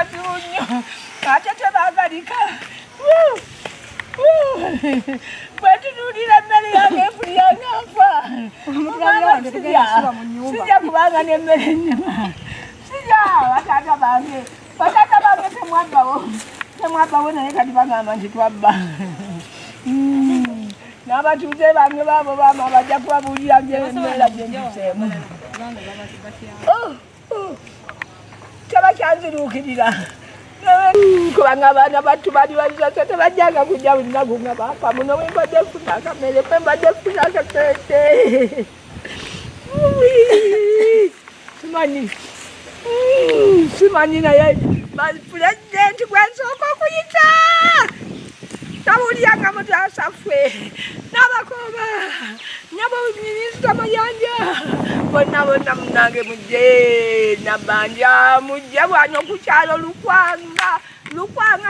batunyo ate tebagalika bwetunulira emmere yange efulyange afa sijja kubanga n'emmere ennema sijja batata bange temwabbawo naye kati bagamba nti twabba n'abatuuze bange baabo baama bajja kubabuulira embeera gyendiseemu tebakyanziruukirira kubanga abaana battu bali bazasa tebajjanga kujja buli naku nga bafa muno wembadde funa akamere wembadde funa akakeete simanyi naye pulezidenti gwensooka okuyita tawulyanga mutasaffe n'abakoba nyabo minisita Mayanja bonna munange mujje Nabanja mujje wano ku kyalo Lukwanga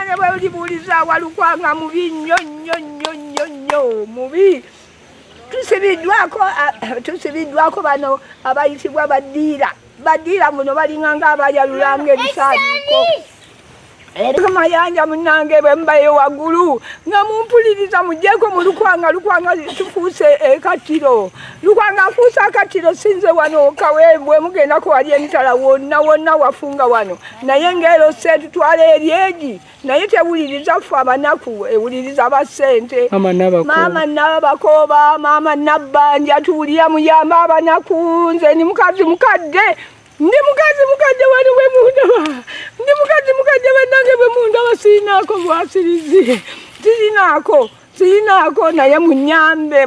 ne bwelibuuliza wa Lukwanga mubi nnyo mubi tusibiddwako bano abayitibwa baddiira muno balinganga abayalulanga ebisaaniko Mayanja munange bwe mbayo waggulu nga mumpuliriza mujjeko mu Lukwanga tufuuse ekatiro Lukwanga afuuse akatiro sinze wano kawembwe mugendako wali emitala wonna wafunga wano naye ngero sente tutwala eryegi naye tewuliriza ffe abanaku ewuliriza basente maama n'abakoba maama Nabbanja tuwulira muyamba abanaku nze ni mukazi mukadde ndi mukazi mukadde wano bwe mundaba ndi mukazi mukadde bannange bwe mundaba sirinaako bwasirizi sirinaako naye munyambe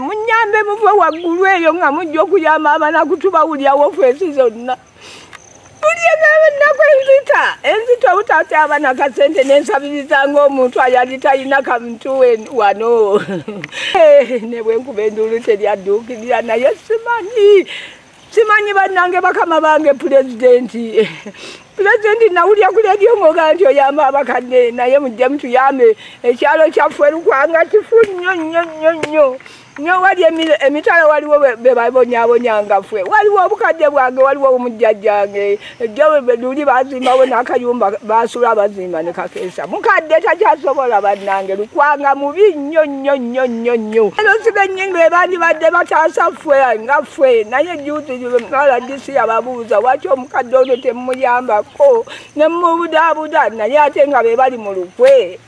muve waggulu eyo nga mujja okuyamba abanaku tubawulyawo ffensi zonna bulyenga abanaku enzita obutate abana kasente nensabiriza ng'omuntu ayali talina kamuntu wano ne bwenkuba enduulu teryadduukirira naye simanyi bannange bakama bange pulezidenti nawulya ku leediyo ng'ogaa nti oyamba abakadde naye mujje mutuyambe ekyalo kyaffe Lukwanga kifu nnyo wali emitala waliwo be babonyaabonyanga ffe waliwo obukadde bwange waliwo omujjajjange ejjo luli bazimbawo n'akayumba basula bazimba ne kakeesa mukadde takyasobola bannange Lukwanga mubi nnyo ero sigennyingo ebandibadde bataasa ffe nga ffe naye juuti RDC ababuuza waki omukadde ono temuyambako ne mubudaabuda naye ate nga be bali mu lukwe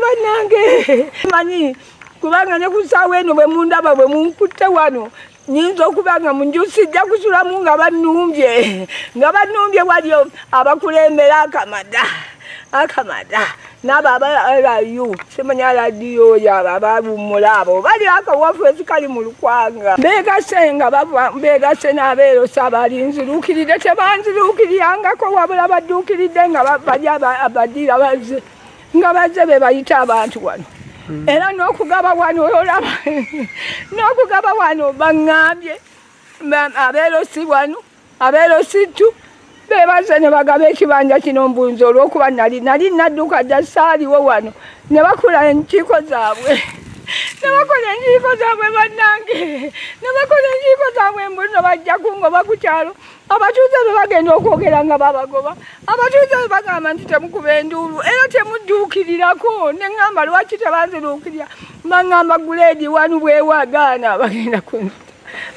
bannange manyi kubanga ne kusaawa eno bwe mundaba bwe munkutte wano nyinza okuba nga munju sijja kusulamu nga bannumbye wali abakulembera akamada n'abo abalayu simanya radiyo yabo ababummula abo bali akawafesi kali mu Lukwanga mbegase n'abeerosi abalinziruukirire tebanziruukirirangako wabula badduukiridde nga bali abaddiira nga bazze be bayita abantu wano era n'okugaba wano olaba n'okugaba wano baŋŋambye abeerosi tu beebaze ne bagaba ekibanja kino mbunzi olw'okuba nali nadduka dda saaliwo wano ne bakola enkiiko zaabwe bannange mbuno bajja kungoba ku kyalo abatuuze be bagenda okwogera nga babagoba abatuuze be bagamba nti temukuba enduulu era temudduukirirako ne ŋŋamba lwaki tebanziruukirira baŋŋamba guleedi wanu bwewagaana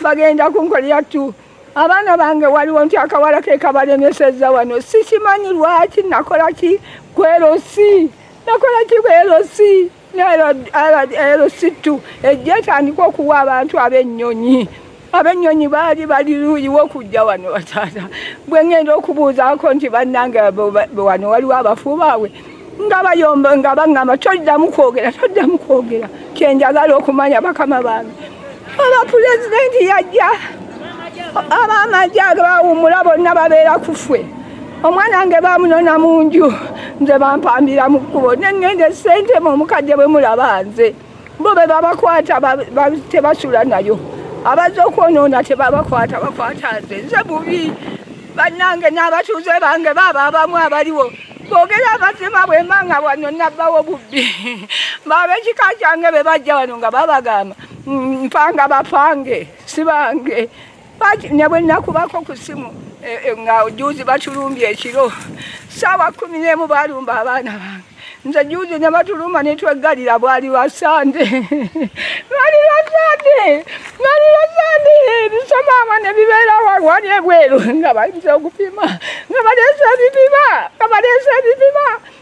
bagenda kunkolera tu abaana bange waliwo nti akawala ke kabalemesezza wano sikimanyi lwaki nakola ki kwerosi erositu ejja etandika okuwa abantu ab'ennyonyi bali luuyiwo okujja wano bataata bwe ngenda okubuuzaako nti bannange wano waliwo abafu baabwe nga bayomba nga baŋŋamba toddamu kwogera kyenjagala okumanya bakama bange abapulezidenti yajja ab'amagye bawummula bonna babeera ku ffe omwana wange bamunona mu nju nze bampambira mu kkubo neŋŋenda essente mu omukadde bwe mulaba nze bo be babakwata tebasula nayo abazze okwonoona tebabakwata bakwata nze bubi bannange n'abatuuze bange baaba abamu abaliwo boogera amazima bwe mbanga wano nabbawo bubbi baab'ekika kyange be bajja wano nga babagamba mpanga bapange sibange ne bwe nakubako ku ssimu nga juzi batulumbye ekiro sawa 11 balumba abaana bange nze juzi ne batulumba ne twegalira bwali wasande bisomama ne bibeera wali ebweru nga bayinza okupima nga baleese ebipima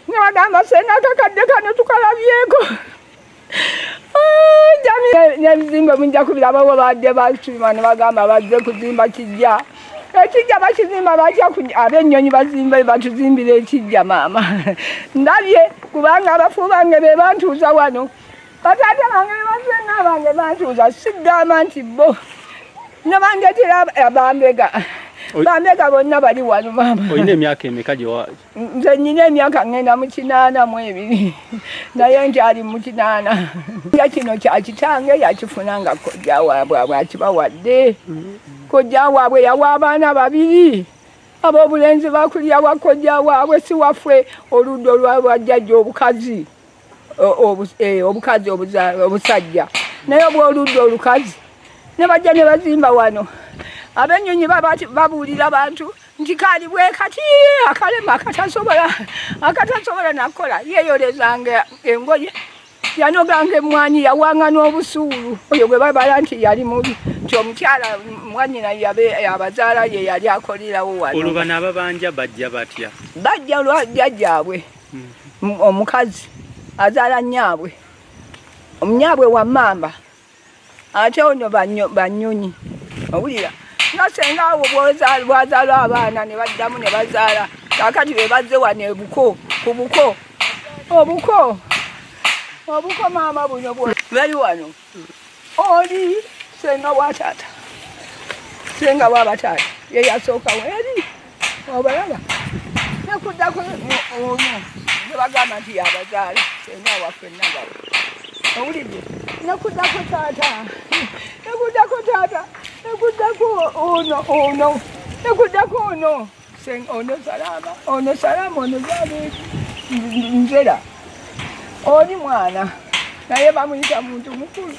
nga bagamba sena kakadde kano tukalabyeko nebizimbe mujja kubirabawo badde basima ne bagamba bazze kuzimba kijja ekijja bakizimba batya ab'ennyonyi bazimbe batuzimbira ekijja maama ndabye kubanga abafu bange be bantuuza wano bataata bange be bazenga bange bantuuza sigamba nti bo ne bandeetera bambega bonna bali wano maama. Olina emyaka emeka gyewaaki? Nze nnina emyaka ngenda mu 82 naye nkyali mu 80 nga kino kya kitange yakifuna nga kojja waabwe akibawadde. Kojja waabwe yawa abaana 2 ab'obulenzi bakulira wa kojja waabwe si waffe oludda olwabajjajja obukazi obusajja naye obw'oludda olukazi ne bajja ne bazimba wano. Ab'ennyonyi babuulira abantu nti kaali bwe kati akalema akatasobola nakola yeeyolezanga engoye yanoganga emmwanyi yawanga n'obusuulu oyo gwe babala nti yali mubi nti omukyala mwannyina abazaala ye yali akolerawo wano. Olubana ababanja bajja batya? Bajja lwajjajjaabwe omukazi azaala nnyaabwe omunyaabwe wa mmamba ate ono bannyonyi owulira nga senga abo bwazaala abaana ne baddamu ne bazaala kakati be bazze wano ebuko ku buko obuko maama buno bali wano oli senga wataata senga wabataata ye yasookawo eri obalaba nekuddako ono ne bagamba nti yabazaala senga waffe nagabo owulidde nekuddako taata ono salama ono zabeeti nzera oli mwana naye bamuyita muntu mukulu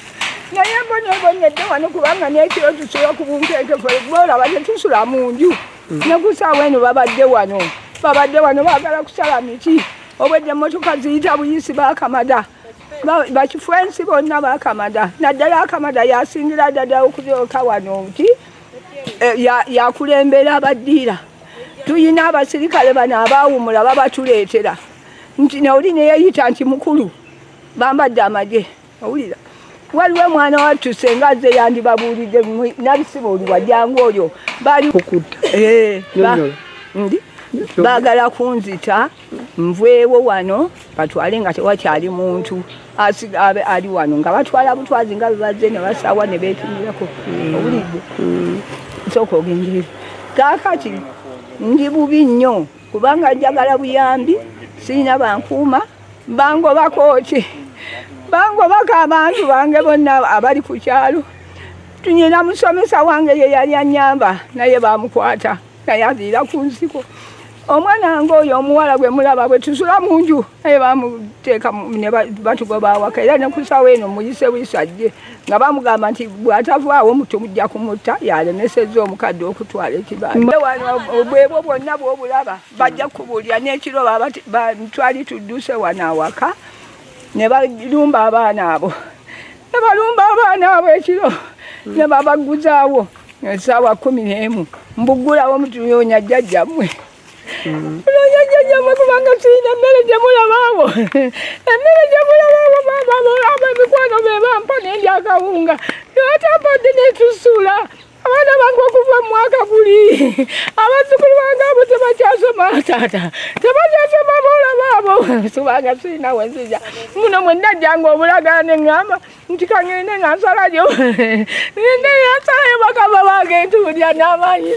naye mbonyebonyedde wano kubanga n'ekiro tusula ku bunkeeke bolaba tetusula mu nju nekusaawa eno babadde wano baagala kusala miti obwedde emmotoka ziyita buyisi bakamada bakifwensi bonna bakamada naddala akamada yasingira ddala okuzooka wano nti yakulembera abaddiira tuyina abasirikale bano abaawumula babatuleetera nti noli neyeyita nti mukulu bambadde amagye owulira waliwo mwana wattu senga azze yandibabuulidde nabisiba oli wajjangu oyo bali kukutta baagala kunzita nveewo wano batwale nga tewakyali muntu ali wano nga batwala butwazi nga bebazze ne basawa ne beepimirako owulidde nsooka ogendeeri kaakati ndi bubi nnyo kubanga njagala buyambi sirina bankuuma bangobako ki bangobako abantu bange bonna abali ku kyalo tunyina musomesa wange ye yali annyamba naye bamukwata naye aziira ku nsiko omwana wange oyo omuwala gwe mulaba bwe tusula mu nju naye bamuteeka ne batugoba awaka era ne kusawo eno muyise buyisajje nga bamugamba nti bw'atavaawo tumujja kumutta yalemesezza omukadde okutwala ekibanja obwebwo bwonna bw'obulaba bajja kubuulira n'ekiro twali tudduse wano awaka ne balumba abaana abo ekiro ne babaguzaawo essaawa 11 mbuggulawo mutuyonya jjajjammwe kubanga sirina emmere gye mulabaawo emikwano be bampa n'endya akawunga nebatampadde netusuula abaana bange okuva mu mwaka guli abazzukulu bange abo tebakyasoma taata tebakyasoma boolabaabo subanga sirina wenzija muno mwenna jjanga obulagala ne ŋŋamba nti kaŋŋende nga nsalayo ngende yansalayo bakaba bange ntuulya n'amaanyi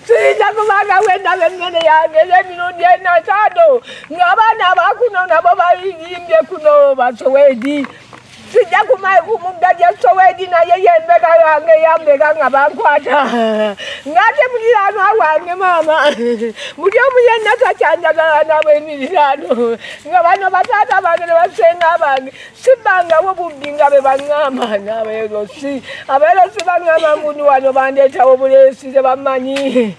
sirina kubanga wendaba emmere yange n'emirundi enataano ng'abaana abakuno nabo bayimbye kuno basowedi sijja kumayi kumuggalya Soweedi naye yembeka yange yambeka nga bankwata ng'ate muliraanwa wange maama buli omu yenna takyanjagala nabo emiriraano nga bano bataata bange ne basenga bange sibbangawo bubbi nga be baŋŋamba n'abeerosi abeerosi baŋŋamba mbunu wano bandeetawo buleesi tebammanyi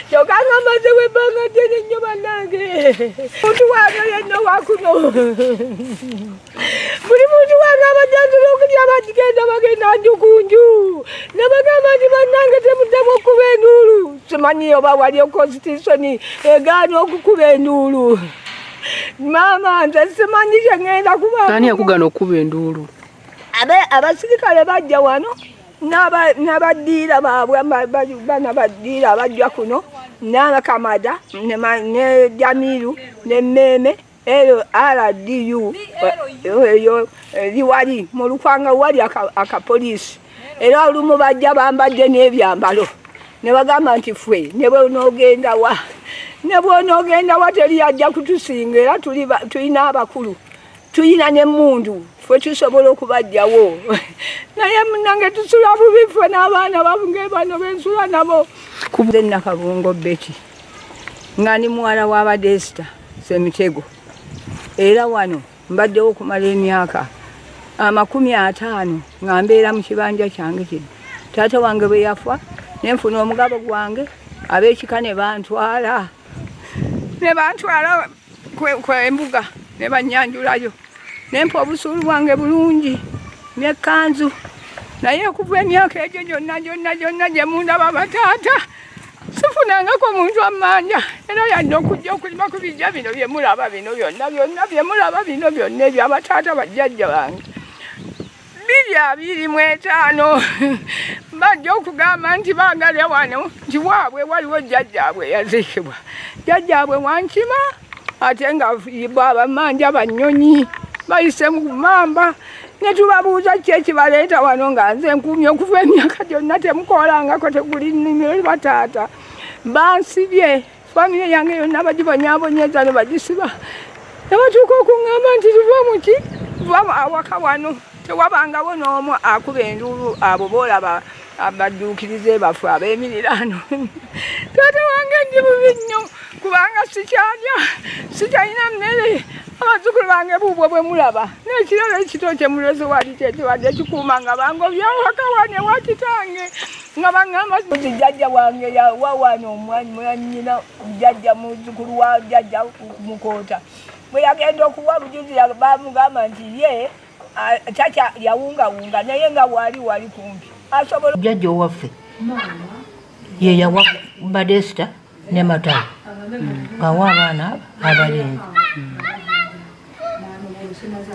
kyokka nga mazewo ebbanga ddene nnyo bannange muntu wange yenna wakuno buli muntu wange abajjanjula okulya bagenda bagenda njukunju ne bagamba nti bannange temuddamu okuba enduulu simanyi oba wali constitution egaana okukuba enduulu maama nze simanyi kyengenda kuba ani yakugana okuba enduulu abasirikale bajja wano n'abaddiira baabwe bana baddiira abajja kuno n'abakamada ne Jamiru ne Meme RDU eyo liwali mu Lukwanga wali akapoliisi era olumu bajja bambadde n'ebyambalo ne bagamba nti ffe ne bw'onoogenda wa teri ajja kutusinga era tulina abakulu tulina n'emmundu ffe tusobola okubajjawo naye munnange tusula bubi ffe n'abaana bafunge bano bensula nabo kubuze Nakabungo Betty nga ni muwala wa Badesta Semitego era wano mbaddewo okumala emyaka 50 nga mbeera mu kibanja kyange kino taata wange bwe yafa nenfuna omugabo gwange ab'ekika ne bantwala kwembuga ne bannyanjulayo nempa obusuulu bwange bulungi n'ekkanzu naye okuva emyaka egyo gyonna gye mundaba bataata sifunangako muntu amanja era yadde okujja okulima ku bijja bino bye mulaba bino byonna bye mulaba bino byonna ebyo abataata bajjajja bange 225 bajja okugamba nti baagala wano nti waabwe waliwo jjajjaabwe yaziikibwa jjajjaabwe Wankima ate nga abamanja banyonyi bayise mu mamba ne tubabuuza ki ekibaleeta wano nga nze nkuumye okuva emyaka gyonna temukoolangako teguli nnimiro bataata bansibye famire yange yonna bagibonyaabonyeza ne bagisiba ne batuuka okuŋŋamba nti tuva awaka wano tewabangawo n'omu akuba enduulu abo boolaba abadduukirize bafe ab'emiriraano taata wange ndi bubi nnyo kubanga sikyalina mmere abazzukulu bange buubwe bwe mulaba n'ekirala ekito kyemulese wali kyekibadde kikuuma nga bangobyawo waka wa kitange nga baŋŋamba jjajja wange yawa wano omwanyina jjajja muzzukulu wa jjajja Mukoota bwe yagenda okuwa bujuzi bamugamba nti ye chacha yawungawunga naye nga wali kumpi asobola jjajja owaffe ye yawa Badesta ne Matayo ngawa abaana abalenzi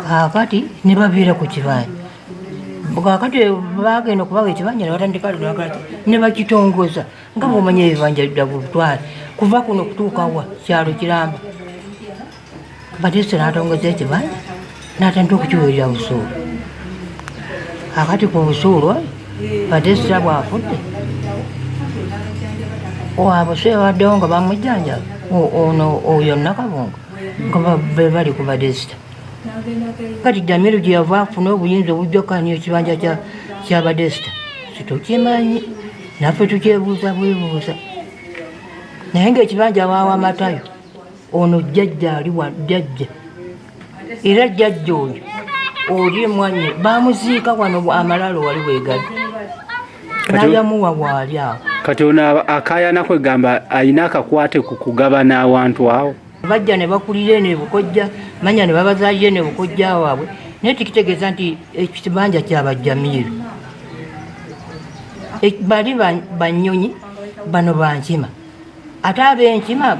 kakati ne baviira ku kibanja kakati bagenda okubawa ekibanja ne batandika ne bakitongoza nga bw'omanya ebibanja dda butwale kuva kuno okutuuka wa kyalo Kiramba Badesta n'atongoza ekibanja n'atandika okukiweerera busuulu akati ku busuulu Badesta bw'afudde abaswe baddewo nga bamujjanja ono oyo Nakabungo nga bali ku Badesta kati Jamiru gye yava afuna obuyinza obujjokanya ekibanja kya Badesta situkimanyi naffe tukyebuuza bwebuuza naye ngaekibanja waawa Matayo ono jjajja ali wa jjajja era jjajja oyo oli mwanye bamuziika wano amalalo wali weegali nayamuwa bwali awo kati ono akaayana kwegamba ayina akakwate ku kugabana awantu awo bajja ne bakulira ne bukojja manya ne babazaalire ne bukojja waabwe naye tikitegeeza nti ekibanja kyaba Jamiru bali banyonyi bano Bankima ate ab'Enkima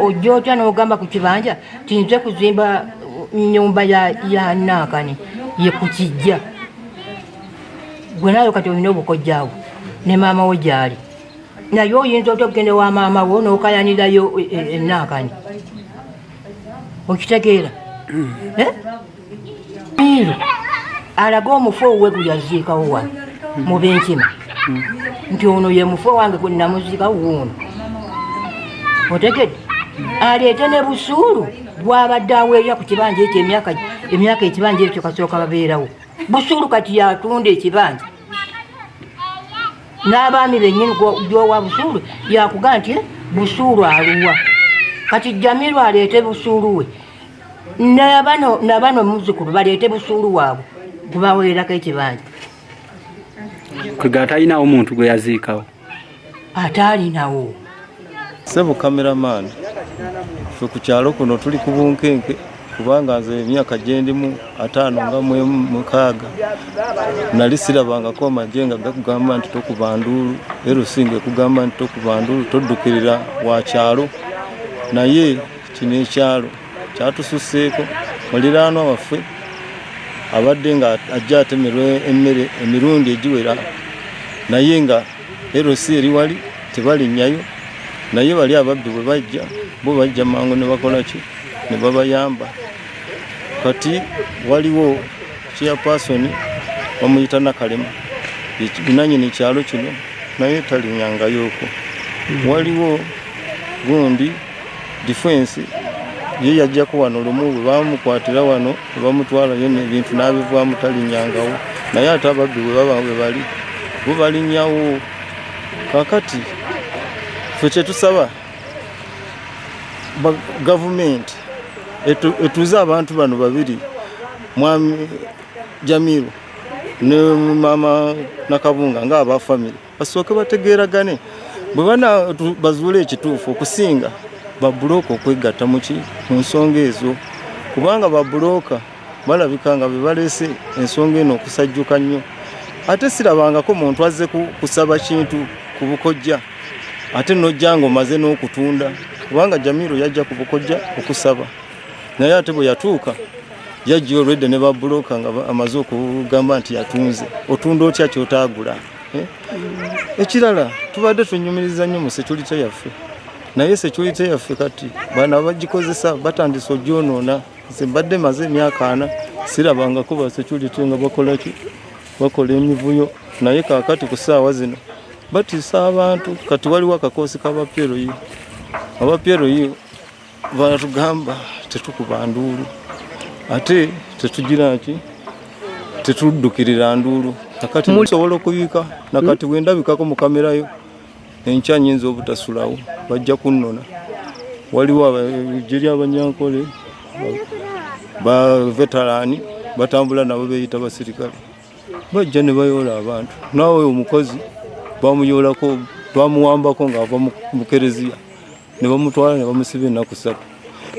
ojja otya n'ogamba ku kibanja tinze kuzimba nnyumba ya Nankani ye ku kijja gwe nayo kati olina obukojjaawo ne maama we gyali naye oyinza otya okugenda wa maama wo n'okayanirayo Nankani okitegeera Jamiru alaga omufu owe gwe yaziikawo wano mu b'Enkima nti ono ye mufu wange gwe namuziikawo wuuno otegedde aleete ne busuulu bw'abadde aweerera ku kibanja ekyo emyaka emyaka ekibanja ekyo kasooka babeerawo Busuulu kati yatunda ekibanja n'abaami bennyini gyowa Busuulu yakugaa nti Busuulu aluwa kati Jamiru aleete Busuulu we nabano muzukulu baleete Busuulu waabwe gubaweerako ekibanja kwega atalinawo muntu gwe yaziikawo ataalinawo Sebo cameraman fe ku kyalo kuno tuli ku bunkenke kubanga nze emyaka gyendimu 5 nga mukaaga nali sirabangako amajenga gakugamba nti tokubandulu ero singe kugamba nti tokubandulu toddukirira wa kyalo naye kino ekyalo kyatususseeko muliraanwa waffe abadde nga ajja atemerwa emmere emirundi egiwera naye nga ero si eri wali tebalinnyayo naye bali ababbi bwe bajja bo bajja mangu ne bakola ki ne babayamba kati waliwo chairperson bamuyita Nakalema nanyini kyalo kino naye talinyangayooko waliwo gundi defense ye yajjako wano lumu bwe bamukwatira wano bwe bamutwala yene ebintu n'abivaamu talinyangawo naye ate ababbi bwe baba bwe bali bo balinnyawo kakati ffe kyetusaba gavumenti etuze abantu bano babiri mwami Jamiru ne mama Nakabunga nga aba family basooke bategeeragane bwe bana bazuule ekituufu okusinga babulooka okwegatta mu nsonga ezo kubanga babulooka balabika nga baleese ensonga eno okusajjuka nnyo ate sirabangako muntu azze kusaba kintu ku bukojja ate nojjango maze n'okutunda kubanga Jamiru yajja ku bukojja okusaba naye ate bwe yatuuka yajja already ne babulooka nga amaze okugamba nti yatunze otunda otya kyotaagula ekirala tubadde tunyumiriza nnyo mu security yaffe naye security yaffe kati bana bagikozesa batandise ogyonoona nze mbadde maze emyaka 4 sirabangako ba security nga bakola emivuyo naye kaakati ku ssaawa zino batiisa abantu kati waliwo akakoosi k'abapyeroyi abapyeroyi batugamba tetukuba nduulu ate tetugira ki tetuddukirira nduulu nakati musobola okubiika nakati bwendabikako mu kamerayo enkya nnyinza obutasulawo bajja kunnona waliwo abajeri abanyankole ba veterani batambula nabo beeyita basirikale bajja ne bayoola abantu naawe omukozi bamuyoolako bamuwambako ng'ava mu kereziya ne bamutwala ne bamusiba ennaku 3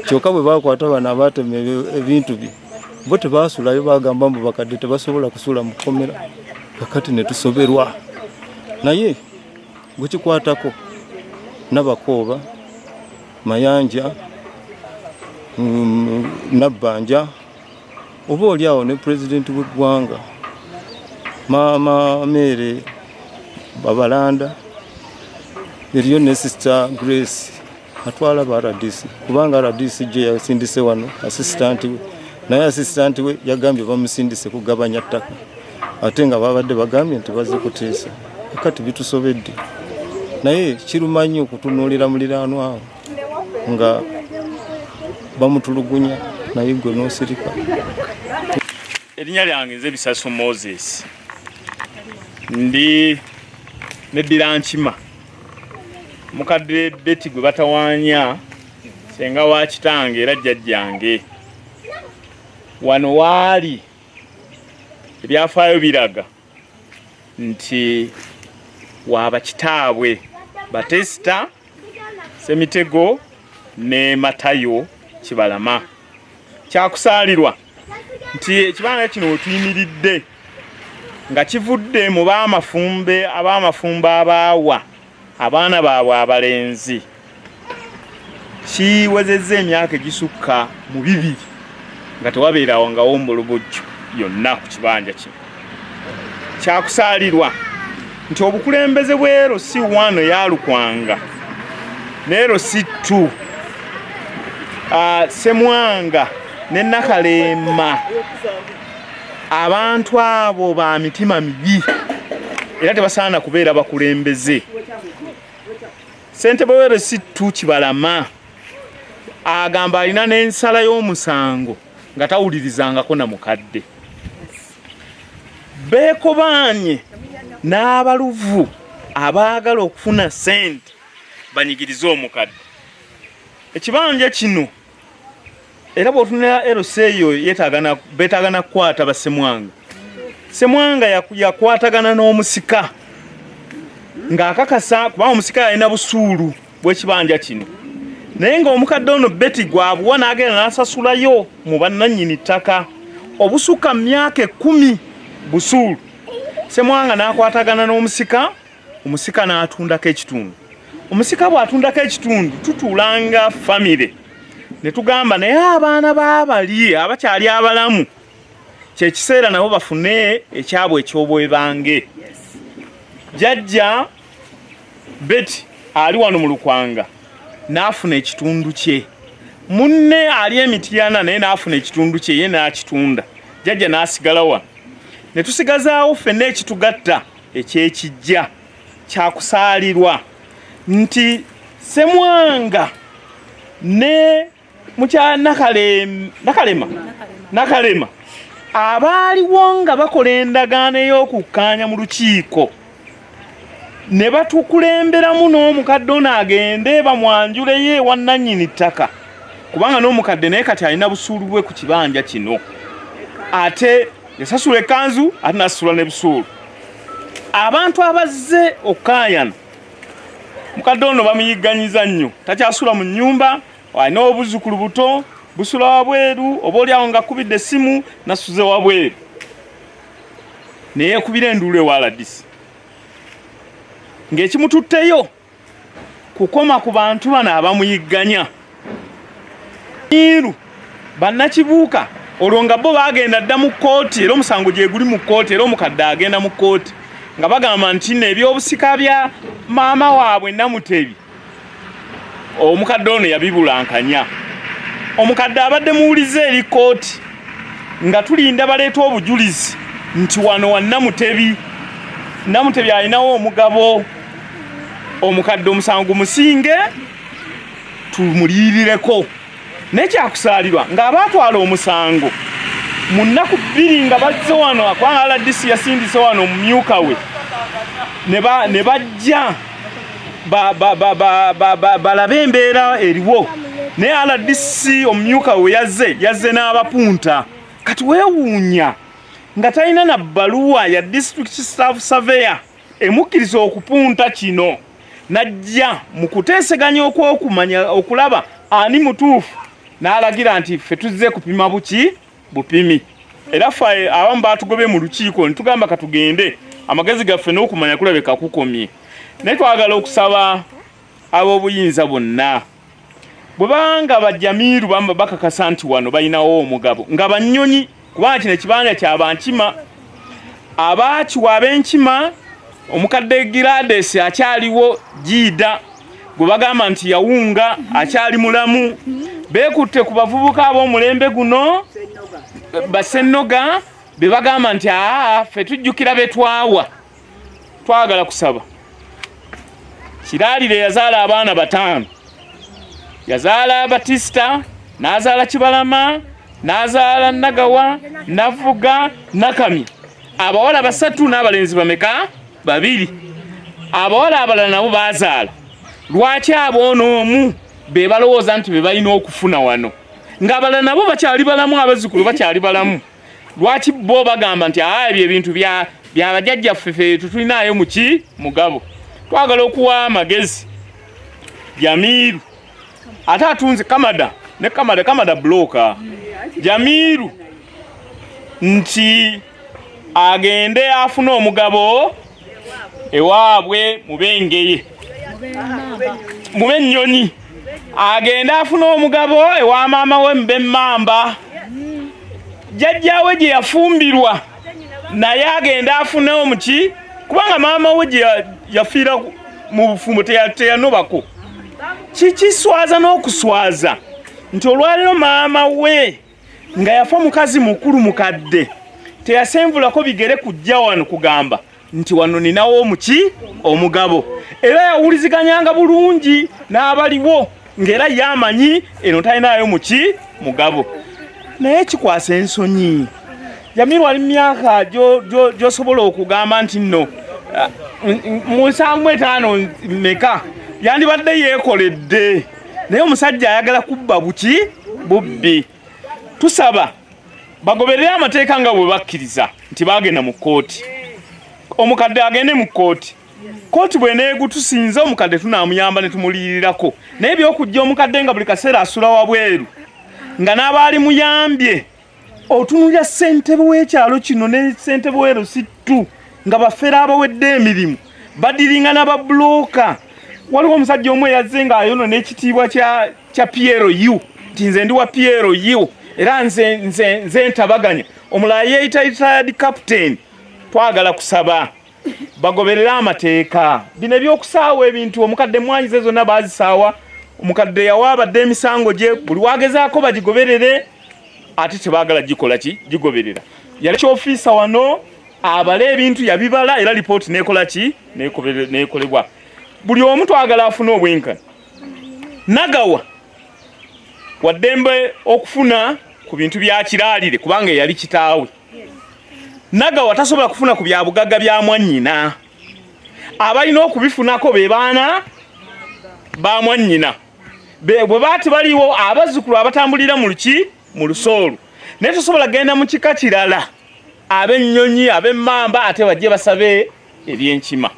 kyokka bwe bakwata bano abaatema ebintu bye bo tebaasulayo bagamba mbu bakadde tebasobola kusula mu kkomera kakati ne tusoberwa naye gwekikwatako Nabakooba Mayanja Nabbanja oba oliawo ne pulezidenti w'eggwanga Maama Mere Babalanda eriyo ne Sister Grace atwala ba RDC kubanga RDC je yasindise wano assistant we naye assistant we yagambye bamusindise kugabanya ttaka ate nga babadde bagambye nti baze kuteesa kati bitusobedde naye kirumanyi okutunuulira muliraanwa awo nga bamutulugunya naye gwe n'osirika. Erinnya lyange nze Bisaso Moses ndi neddira Nkima mukadde Beti gwe batawaanya senga wa kitange era jjajjange wano waali ebyafaayo biraga nti waaba kitaabwe Batesta Semitego ne Matayo Kibalama kyakusaalirwa nti ekibanga kino tuyimiridde nga kivudde mu baamafumbe abaawa abaana baabwe abalenzi kiwezezza emyaka egisukka mu 2 nga tewabeerawo nga wombolobojjo yonna ku kibanja kino kyakusaalirwa nti obukulembeze bw'ero si 1 yalukwanga n'ero si 2 Semwanga ne Nakalema abantu abo ba mitima mibi era tebasaana kubeera bakulembeze. Ssentebe w'ero si 2 Kibalama agamba alina n'ensala y'omusango nga tawulirizangako na mukadde. Beekobanye n'abaluvu abaagala okufuna ssente banyigirize omukadde. Ekibanja kino era bw'otunula LC eyo beetaagana kukwata bassemwanga. Ssemwanga yakwatagana n'omusika ng'akakasa kubanga omusika yalina busuulu bw'ekibanja kino. Naye ng'omukadde ono Betty gwabuwa n'agenda n'asasulayo mu bannannyini ttaka obusukka myaka 10 busuulu. Ssemwanga n'akwatagana n'omusika, omusika n'atundako ekitundu. Omusika bw'atundako ekitundu tutuulanga famire ne tugamba naye abaana baabali abakyali abalamu kyekiseera nabo bafune ekyabwe eky'obwebange. Jjajja Betty ali wano mu Lukwanga n'afuna ekitundu kye. Munne ali Emityana naye n'afuna ekitundu kye ye n'akitunda. Jjajja n'asigala wano. Ne tusigazaawo ffenna ekitugatta eky'ekijja kyakusaalirwa nti Ssemwanga ne mukya Nakalema abaaliwo nga bakola endagaano ey'okukkaanya mu lukiiko ne batukulemberamu n'omukadde ono agende bamwanjule ye wannannyini ttaka kubanga n'omukadde naye kati alina busuulu bwe ku kibanja kino ate yasasula ekkanzu ate n'asasula ne busuulu. Abantu abazze okkaayana mukadde ono bamuyigganyiza nnyo, takyasula mu nnyumba, alina obuzzukulu buto busula wabweru, oba oliawo nga akubidde essimu nasuze wabweru naye yakubira enduulu ewa Ladisi. Ng'ekimututteyo kukoma ku bantu bano abamuyigganya. Iru bannakibuuka olwo nga bo baagenda dda mu kkooti era omusango gye guli mu kkooti era omukadde agenda mu kkooti nga bagamba nti n'ebyobusika bya maama waabwe Namutebi omukadde ono yabibulankanya. Omukadde abadde muwulize eri kkooti nga tulinda baleeta obujulizi nti wano wa Namutebi. Namutebi alinawo omugabo. Omukadde omusango gumusinge tumuliirireko. Nekyakusaalirwa ng'abaatwala omusango mu nnaku 2 nga bazze wano kubanga Ladisi yasindise wano omumyuka we ne bajja balabe embeera eriwo. Naye Ladisi omumyuka we yazze n'abapunta. Kati weewuunya nga talina na bbaluwa ya district staff surveyor emukkiriza okupunta kino. Najja mu kuteeseganya okwokumanya okulaba ani mutuufu n'alagira nti ffe tuzze kupima bupimi. Era ffe abamu baatugobye mu lukiiko ne tugamba katugende amagezi gaffe n'okumanya kulabeka kukomye. Naye twagala okusaba ab'obuyinza bonna bwe banga bajjamiiru bamba bakakasa nti wano balinawo omugabo nga bannyonyi kubanga kino ekibanja kyabankima abaakiwa ab'enkima omukadde Gladys akyaliwo Jida gwe bagamba nti yawunga akyali mulamu. Beekutte ku bavubuka ab'omulembe guno Bassennoga be bagamba nti ffe tujjukira be twawa. Twagala kusaba Kiraalire yazaala abaana 5. Yazaala Batista, n'azaala Kibalama, n'azaala Nagawa, Navuga, Nakami. Abawala 3 n'abalenzi bameka 2. Abawala abalala nabo baazaala. Lwaki ab'onoomu be balowooza nti be balina okufuna wano ng'abalala nabo bakyali balamu, abazzukulu bakyali balamu? Lwaki bo bagamba nti ebyo ebintu bya bajjajjaffe ffe tutulinayo mugabo? Twagala okuwa amagezi Jamiru ate atunze Kamada ne Kamada bloka Jamiru nti agende afuna omugabo ewaabwe mubengeye mube nnyonyi. Agenda afuna omugabo ewa maama we Mbemmamba. Jjajjaawe gye yafumbirwa naye agenda afuna omuki kubanga maama we gye yafiira mu bufumbo teyanobako. Kikiswaza n'okuswaza nti olwaliro maama we nga yafa mukazi mukulu mukadde teyasenvulako bigere kujja wano kugamba nti wano ninawo omugabo. Era yawuliziganyanga bulungi n'abaliwo ng'era yamanyi eno talinayo mugabo. naye kikwasa ensonyi. Jamiru ali myaka gy'osobola okugamba nti nno mu 75 meka yandibadde yeekoledde, naye omusajja ayagala kubba buki bubbi. Tusaba bagoberere amateeka nga bwe bakkiriza nti bagenda mu kkooti, omukadde agende mu kkooti. Kkooti bw'eneegutusinza omukadde tunaamuyamba ne tumuliirirako, naye by'okujja omukadde nga buli kaseera asula wabweru nga n'abaali muyambye otunulya ssentebe w'ekyalo kino ne ssentebe w'erusittu nga bafere abawedde emirimu badiringa n'ababulooka. Waliwo omusajja omu eyazze ng'ayonona ekitiibwa kya PRU nti nze ndi wa PRU era nze ntabaganya. Omulala yeeyita retired captain. Twagala kusaba bagoberere amateeka. Bino ebyokusaawa ebintu omukadde mwanyize zonna baazisaawa. Omukadde yawaabadde emisango gye buli wagezaako bagigoberere ate tebaagala gikola ki gigoberera. Yali ky'ofiisa wano abala ebintu yabibala era lipooti neekola ki neekolebwa. Buli omu twagala afune obwenkanya. Nagawa waddembe okufuna ku bintu bya kiraalire kubanga yali kitaawe. Nagawa tasobola kufuna ku bya bugagga bya mwannyina. Abalina okubifunako be baana ba mwannyina. Bwe baati baliwo abazzukulu abatambulira mu luki mu lusoolu. Naye tosobola genda mu kika kirala ab'ennyonyi ab'emmamba ate bajje basabe ebyenkima.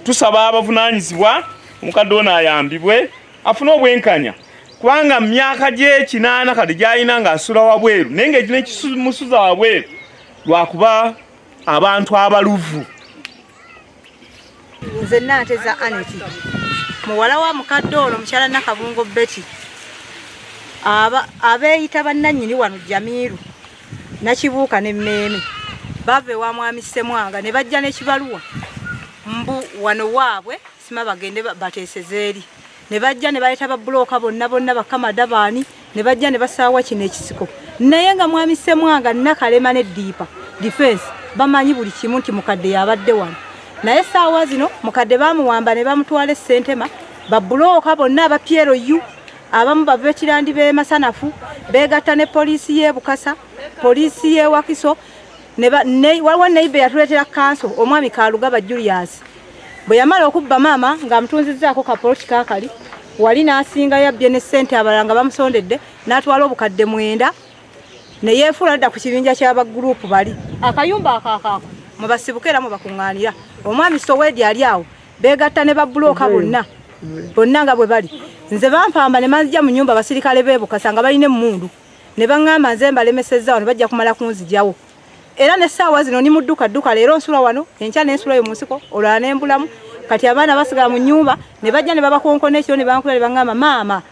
Tusaba abavunaanyizibwa omukadde ono ayambibwe afune obwenkanya kubanga mu myaka gye 8 kati gy'alina ng'asula wabweru naye ng'ekino ekimusuza wabweru lwakuba abantu abaluvu. Nze Nanteza Aneti muwala wa mukadde ono mukyala Nakabungo Betty abeeyita bannannyini wano Jamiru Nakibuuka ne Mmeeme bave wa mwami Ssemwanga ne bajja n'ekibaluwa mbu wano waabwe sima bagende bateeseze eri ne bajja ne baleeta babulooka bonna bakamadabani ne bajja ne basaawa kino ekisiko naye nga mwami Ssemwanga Nakalema ne Diipa Defense bamanyi buli kimu nti mukadde yabadde wano. Naye saawa zino mukadde bamuwamba ne bamutwala e Ssentema babulooka bonna aba PRU abamu bavetirandi be Masanafu beegatta ne poliisi y'e Bukasa poliisi y'e Wakiso waliwo neibe yatuleetera kanso omwami Kalugaba Julius bwe yamala okubba maama ng'amutunzizzaako kapoloti kaakali wali n'asinga yabbye ne ssente abalanga bamusondedde n'atwala obukadde 9 ne yeefuula dda ku kibinja ky'abaguruupu bali akayumba akaakaako mu basibuka era mu bakuŋŋaanira omwami Sowedi ali awo beegatta ne babulooka bonna nga bwe bali. Nze bampamba ne manzija mu nnyumba abasirikale b'e Bukasa nga balina emmundu ne baŋŋamba nze mbalemesezza wano bajja kumala kunzijawo. Era ne saawa zino ni mu dduka leero nsula wano enkya n'ensulayo mu nsiko olwala n'embulamu kati abaana basigala mu nnyumba ne bajja ne babakonkona ekiro ne bankula ne baŋŋamba maama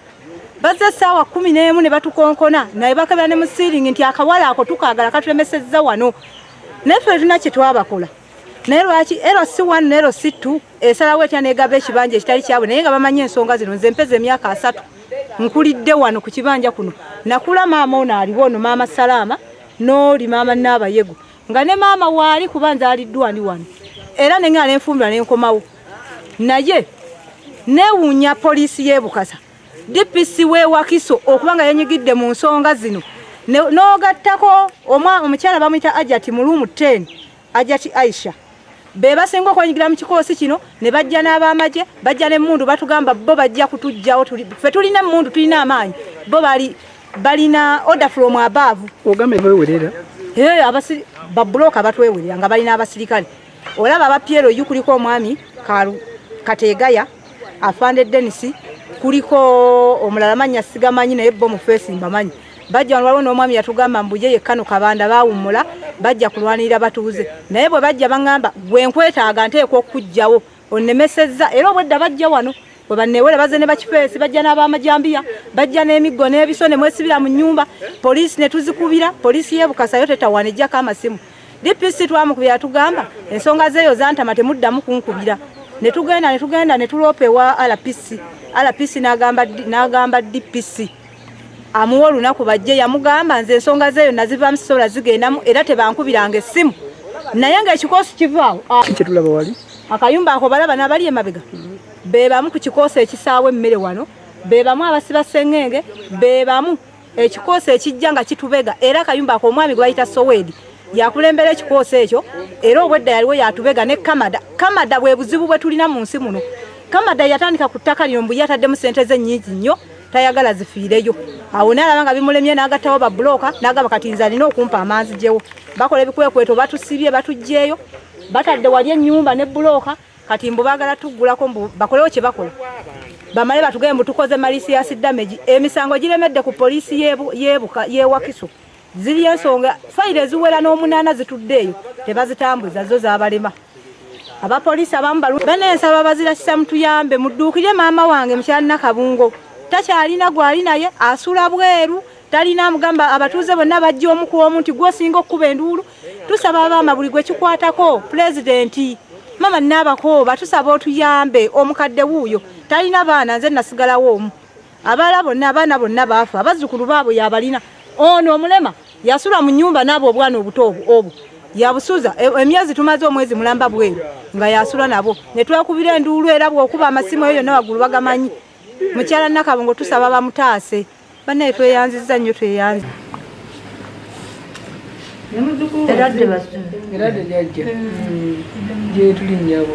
bazze saawa 11 ne batukonkona naye bakabira ne mu siiringi nti akawala ako tukaagala katulemesezza wano naye ffe tulina kye twabakola naye lwaki ero si 1 nero si 2 esalawo etya negaba ekibanja ekitali kyabwe naye nga bamanyi ensonga zino nze mpeza emyaka 3 nkulidde wano ku kibanja kuno nakula maama ono aliwo ono maama Salama n'oli maama Naabayego nga ne maama waali kuba nzaaliddwa ndi wano era nenga nenfumbira nenkomawo naye newuunya poliisi y'e Bukasa DPC w'e Wakiso okubanga yenyigidde mu nsonga zino n'ogattako omukyala bamuyita Ajati mu luumu 10 Ajati Aisha be basinga okwenyigira mu kikoosi kino ne bajja n'ab'amagye bajja n'emmundu batugamba bo bajja kutujjawo ffe tulina emmundu tulina amaanyi bo balina order from above ogambe bewerera babulooka batwewerera nga balina abasirikale olaba aba PRU kuliko omwami Kategaya Afande Dennis kuliko omulala mannya sigamanyi naye bo mu face mbamanyi bajja waliwo n'omwami yatugamba mbuje yekkano Kabanda baawummula bajja kulwanirira batuuze naye bwe bajja baŋŋamba gwe nkwetaaga nteekwa okujjawo onnemesezza era obwedda bajja wano bwe banneewera bazze ne bakifeesi bajja n'ab'amajambiya bajja n'emiggo n'ebiso ne mwesibira mu nnyumba poliisi ne tuzikubira poliisi y'e Bukasa yo tetawana ejjako amasimu DPC twamukubira tugamba ensonga zeeyo zantama temuddamu kunkubira ne tugenda ne tuloopewa RPC n'agamba DPC amuwa olunaku bajje yamugamba nze ensonga zeeyo nazivamu sisobola zigendamu era tebankubiranga essimu naye ng'ekikoosi kivaawo kitulaba wali akayumba ako balaba n'abali emabega be bamu ku kikoosi ekisaawa emmere wano be bamu abasiba sengenge be bamu ekikoosi ekijja nga kitubega era kayumba ak'omwami gwe bayita Sowedi yakulembera ekikoosi ekyo era obwedda yaliwo yatubega ne Kamada bwe buzibu bwe tulina mu nsi muno. Kamada yatandika ku ttaka lino mbu yataddemu ssente ze nnyingi nnyo tayagala zifiireyo. Awo n'alaba nga bimulemye n'agattawo babbulooka n'agamba kati nze alina okumpa amanzi gyewo. Bakola ebikwekweto batusibye batugjeeyo batadde wali ennyumba ne bbulooka kati mbu baagala tuggulako mbu bakolewo kye bakola. Bamale batugende mbu tukoze malicious damage. Emisango giremedde ku poliisi y'e Wakiso. Ziri ensonga fayire ziwera n'omunaana zitudde eyo tebazitambuza zo z'abalema. Abapoliisi abamu baneensaba bazirasisa mutuyambe mudduukirye maama wange mukyala Nakabungo takyalina gwali naye asula bweru talina mugamba abatuuze bonna bajja omu ku omu nti gwosinga okuba enduulu. Tusaba abaama buli gwe kikwatako pulezidenti mama Nabakooba tusaba otuyambe omukadde wuuyo talina baana nze nasigalawo omu abala bonna abaana bonna baafa abazzukulu baabo yabalina ono omulema yasula mu nnyumba n'abo obwana obuto obwo yabusuza emyezi tumaze omwezi mulamba bweru nga yasula nabo ne twakubira enduulu era bw'okuba amasimu eyo yonna waggulu bagamanyi. Mukyala Nakabungo tusaba bamutaase bannaye tweyanziza nnyo tweyanzi. Eradde basi. Eradde lyajja. Gye tulinnya abo.